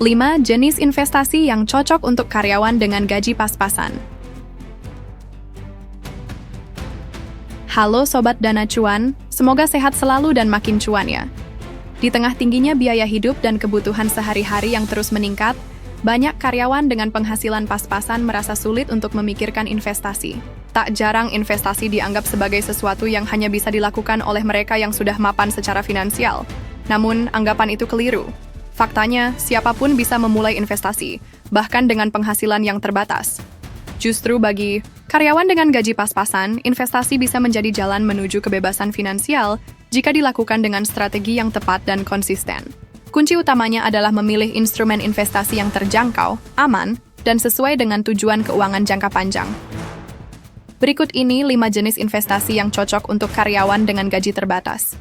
5 jenis investasi yang cocok untuk karyawan dengan gaji pas-pasan. Halo Sobat Dana Cuan, semoga sehat selalu dan makin cuan ya. Di tengah tingginya biaya hidup dan kebutuhan sehari-hari yang terus meningkat, banyak karyawan dengan penghasilan pas-pasan merasa sulit untuk memikirkan investasi. Tak jarang investasi dianggap sebagai sesuatu yang hanya bisa dilakukan oleh mereka yang sudah mapan secara finansial. Namun, anggapan itu keliru. Faktanya, siapapun bisa memulai investasi, bahkan dengan penghasilan yang terbatas. Justru bagi karyawan dengan gaji pas-pasan, investasi bisa menjadi jalan menuju kebebasan finansial jika dilakukan dengan strategi yang tepat dan konsisten. Kunci utamanya adalah memilih instrumen investasi yang terjangkau, aman, dan sesuai dengan tujuan keuangan jangka panjang. Berikut ini 5 jenis investasi yang cocok untuk karyawan dengan gaji terbatas.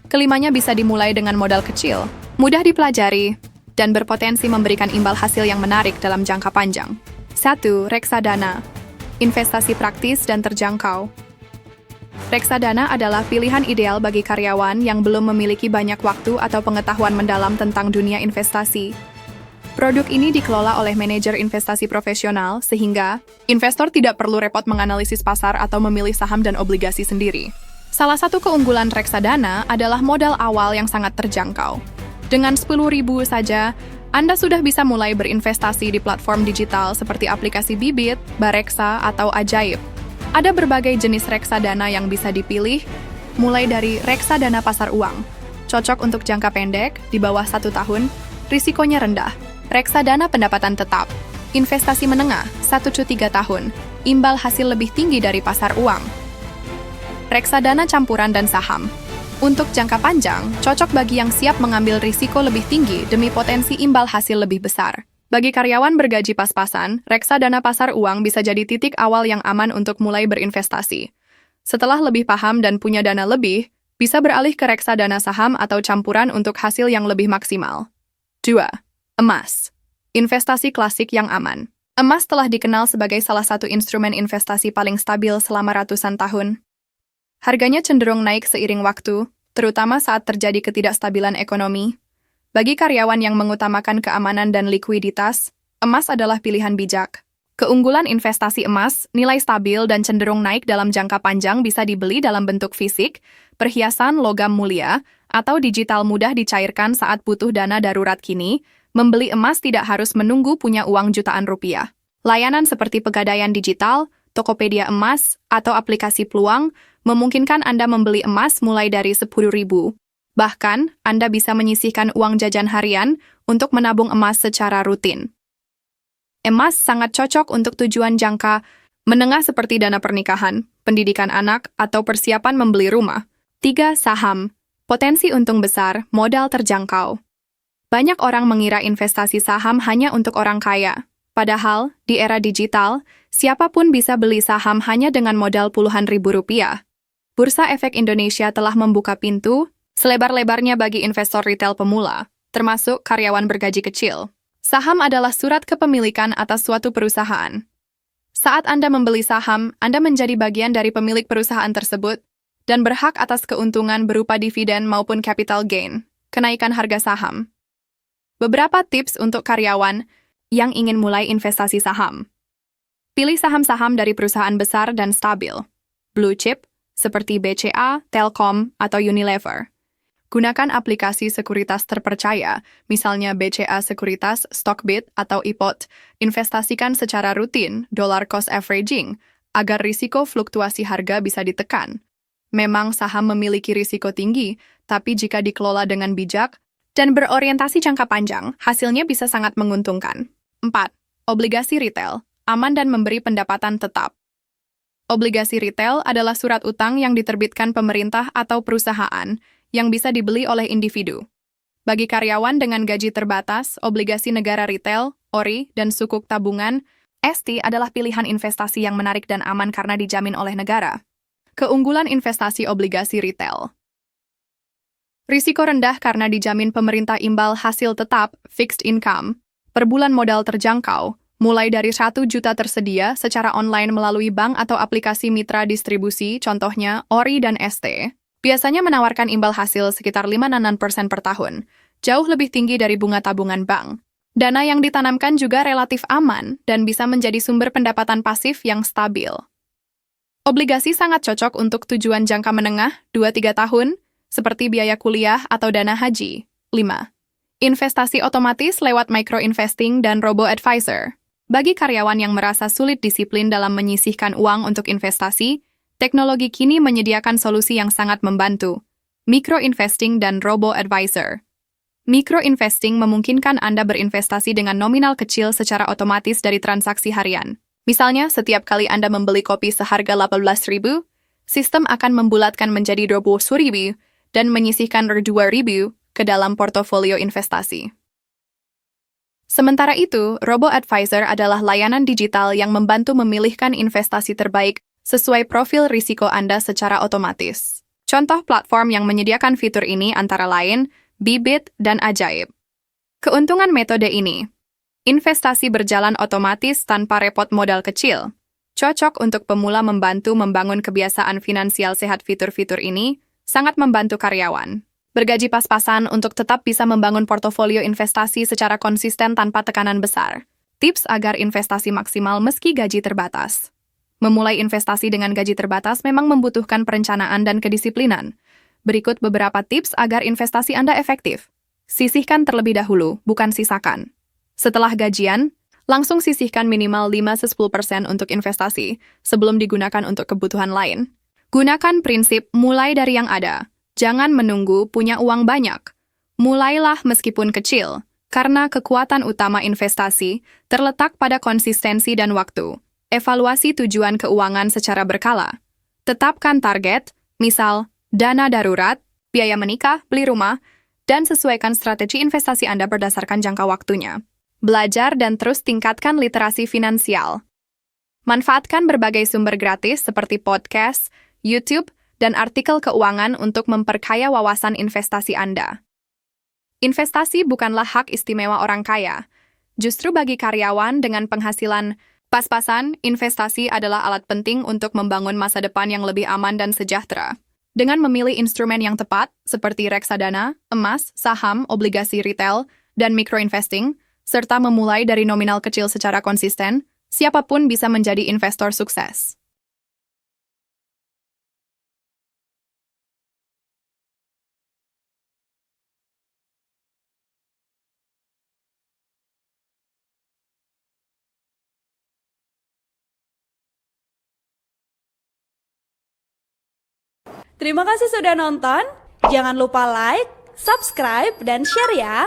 Kelimanya bisa dimulai dengan modal kecil, mudah dipelajari, dan berpotensi memberikan imbal hasil yang menarik dalam jangka panjang. 1. Reksadana. Investasi praktis dan terjangkau. Reksadana adalah pilihan ideal bagi karyawan yang belum memiliki banyak waktu atau pengetahuan mendalam tentang dunia investasi. Produk ini dikelola oleh manajer investasi profesional, sehingga investor tidak perlu repot menganalisis pasar atau memilih saham dan obligasi sendiri. Salah satu keunggulan reksadana adalah modal awal yang sangat terjangkau. Dengan 10.000 saja, Anda sudah bisa mulai berinvestasi di platform digital seperti aplikasi Bibit, Bareksa, atau Ajaib. Ada berbagai jenis reksadana yang bisa dipilih, mulai dari reksadana pasar uang, cocok untuk jangka pendek, di bawah 1 tahun, risikonya rendah. Reksadana pendapatan tetap, investasi menengah, 1-3 tahun, imbal hasil lebih tinggi dari pasar uang. Reksadana campuran dan saham, untuk jangka panjang, cocok bagi yang siap mengambil risiko lebih tinggi demi potensi imbal hasil lebih besar. Bagi karyawan bergaji pas-pasan, reksadana pasar uang bisa jadi titik awal yang aman untuk mulai berinvestasi. Setelah lebih paham dan punya dana lebih, bisa beralih ke reksadana saham atau campuran untuk hasil yang lebih maksimal. 2. Emas. Investasi klasik yang aman. Emas telah dikenal sebagai salah satu instrumen investasi paling stabil selama ratusan tahun. Harganya cenderung naik seiring waktu, terutama saat terjadi ketidakstabilan ekonomi. Bagi karyawan yang mengutamakan keamanan dan likuiditas, emas adalah pilihan bijak. Keunggulan investasi emas, nilai stabil dan cenderung naik dalam jangka panjang bisa dibeli dalam bentuk fisik, perhiasan logam mulia, atau digital mudah dicairkan saat butuh dana darurat kini. Membeli emas tidak harus menunggu punya uang jutaan rupiah. Layanan seperti Pegadaian Digital, Tokopedia Emas, atau aplikasi Peluang memungkinkan Anda membeli emas mulai dari 10.000. Bahkan, Anda bisa menyisihkan uang jajan harian untuk menabung emas secara rutin. Emas sangat cocok untuk tujuan jangka menengah seperti dana pernikahan, pendidikan anak, atau persiapan membeli rumah. 3. Saham. Potensi untung besar, modal terjangkau. Banyak orang mengira investasi saham hanya untuk orang kaya. Padahal, di era digital, siapapun bisa beli saham hanya dengan modal puluhan ribu rupiah. Bursa Efek Indonesia telah membuka pintu selebar-lebarnya bagi investor retail pemula, termasuk karyawan bergaji kecil. Saham adalah surat kepemilikan atas suatu perusahaan. Saat Anda membeli saham, Anda menjadi bagian dari pemilik perusahaan tersebut dan berhak atas keuntungan berupa dividen maupun capital gain, kenaikan harga saham. Beberapa tips untuk karyawan yang ingin mulai investasi saham. Pilih saham-saham dari perusahaan besar dan stabil, blue chip, seperti BCA, Telkom, atau Unilever. Gunakan aplikasi sekuritas terpercaya, misalnya BCA Sekuritas, Stockbit, atau iPod. Investasikan secara rutin, dollar cost averaging, agar risiko fluktuasi harga bisa ditekan. Memang saham memiliki risiko tinggi, tapi jika dikelola dengan bijak dan berorientasi jangka panjang, hasilnya bisa sangat menguntungkan. 4. Obligasi retail, aman dan memberi pendapatan tetap. Obligasi retail adalah surat utang yang diterbitkan pemerintah atau perusahaan yang bisa dibeli oleh individu. Bagi karyawan dengan gaji terbatas, obligasi negara retail, ORI, dan sukuk tabungan, ST adalah pilihan investasi yang menarik dan aman karena dijamin oleh negara. Keunggulan investasi obligasi retail. Risiko rendah karena dijamin pemerintah imbal hasil tetap, fixed income, per bulan modal terjangkau, mulai dari 1 juta tersedia secara online melalui bank atau aplikasi mitra distribusi, contohnya ORI dan ST. Biasanya menawarkan imbal hasil sekitar 5% per tahun, jauh lebih tinggi dari bunga tabungan bank. Dana yang ditanamkan juga relatif aman dan bisa menjadi sumber pendapatan pasif yang stabil. Obligasi sangat cocok untuk tujuan jangka menengah 2-3 tahun, seperti biaya kuliah atau dana haji. 5. Investasi otomatis lewat micro-investing dan robo-advisor. Bagi karyawan yang merasa sulit disiplin dalam menyisihkan uang untuk investasi, teknologi kini menyediakan solusi yang sangat membantu. Micro-investing dan robo-advisor. Micro-investing memungkinkan Anda berinvestasi dengan nominal kecil secara otomatis dari transaksi harian. Misalnya, setiap kali Anda membeli kopi seharga 18.000, sistem akan membulatkan menjadi 20.000 dan menyisihkan 2.000 ke dalam portofolio investasi. Sementara itu, robo-advisor adalah layanan digital yang membantu memilihkan investasi terbaik sesuai profil risiko Anda secara otomatis. Contoh platform yang menyediakan fitur ini antara lain Bybit dan Ajaib. Keuntungan metode ini: investasi berjalan otomatis tanpa repot modal kecil. Cocok untuk pemula membantu membangun kebiasaan finansial sehat. Fitur-fitur ini sangat membantu karyawan bergaji pas-pasan untuk tetap bisa membangun portofolio investasi secara konsisten tanpa tekanan besar. Tips agar investasi maksimal meski gaji terbatas. Memulai investasi dengan gaji terbatas memang membutuhkan perencanaan dan kedisiplinan. Berikut beberapa tips agar investasi Anda efektif. Sisihkan terlebih dahulu, bukan sisakan. Setelah gajian, langsung sisihkan minimal 5-10% untuk investasi sebelum digunakan untuk kebutuhan lain. Gunakan prinsip mulai dari yang ada. Jangan menunggu punya uang banyak. Mulailah meskipun kecil, karena kekuatan utama investasi terletak pada konsistensi dan waktu. Evaluasi tujuan keuangan secara berkala. Tetapkan target, misal dana darurat, biaya menikah, beli rumah, dan sesuaikan strategi investasi Anda berdasarkan jangka waktunya. Belajar dan terus tingkatkan literasi finansial. Manfaatkan berbagai sumber gratis seperti podcast, YouTube, dan artikel keuangan untuk memperkaya wawasan investasi Anda. Investasi bukanlah hak istimewa orang kaya. Justru bagi karyawan dengan penghasilan pas-pasan, investasi adalah alat penting untuk membangun masa depan yang lebih aman dan sejahtera. Dengan memilih instrumen yang tepat, seperti reksadana, emas, saham, obligasi retail, dan micro-investing, serta memulai dari nominal kecil secara konsisten, siapapun bisa menjadi investor sukses. Terima kasih sudah nonton. Jangan lupa like, subscribe, dan share ya.